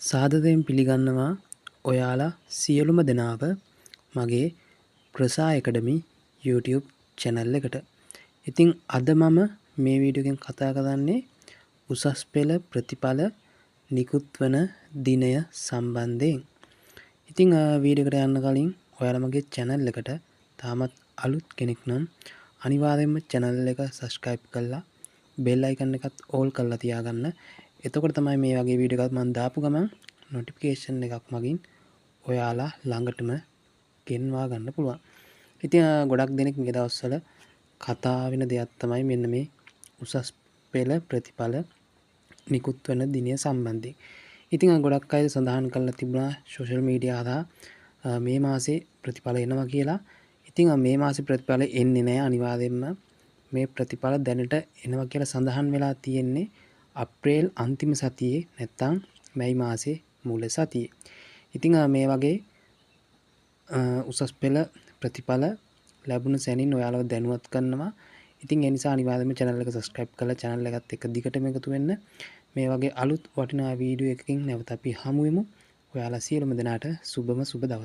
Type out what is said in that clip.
සාදරයෙන් පිළිගන්නවා ඔයාලා සියලුම දෙනාව මගේ ප්‍රසා එකඩමි YouTube චැනල් එකට. ඉතිං අද මම මේ වීඩියෝගෙන් කතා කරන්නේ උසස් පෙළ ප්‍රතිඵල නිකුත් වන දිනය සම්බන්ධයෙන්. ඉතිං වීඩියෝකට යන්න කලින් ඔයාලා මගේ චැනල් එකට තාමත් අලුත් කෙනෙක් නම් අනිවාර්යයෙන්ම channel එක subscribe කරලා bell icon එකත් all කරලා තියාගන්න. එතකොට තමයි මේ වගේ වීඩියෝ එකක් මම දාපු ගමන් notification එකක් මගින් ඔයාලා ළඟටම ගෙන්වා ගන්න පුළුවන්. ඉතින් ගොඩක් දෙනෙක් මේ දවස්වල කතා වෙන දෙයක් තමයි මෙන්න මේ උසස් පෙළ ප්‍රතිඵල නිකුත් වෙන දිනය සම්බන්ධයෙන්. ඉතින් ගොඩක් අය සඳහන් කරලා තිබුණා social media හරහා මේ මාසේ ප්‍රතිඵල එනවා කියලා. ඉතින් මේ මාසේ ප්‍රතිඵල එන්නේ නැහැ අනිවාර්යයෙන්ම. මේ ප්‍රතිඵල දැනට එනවා කියලා සඳහන් වෙලා තියෙන්නේ අප්‍රේල් අන්තිම සතියේ නැත්තම් මැයි මාසේ මුල සතියේ. ඉතින් මේ වගේ උසස් පෙළ ප්‍රතිඵල ලැබුණ සැනින් ඔයාලව දැනුවත් කරනවා. ඉතින් ඒ නිසා අනිවාර්යයෙන්ම channel එක subscribe කරලා channel එකත් එක්ක දිගටම එකතු වෙන්න. මේ වගේ අලුත් වටිනා වීඩියෝ එකකින් නැවත අපි හමු වෙමු. ඔයාලා සියලුම දෙනාට සුබම සුබ දවසක්.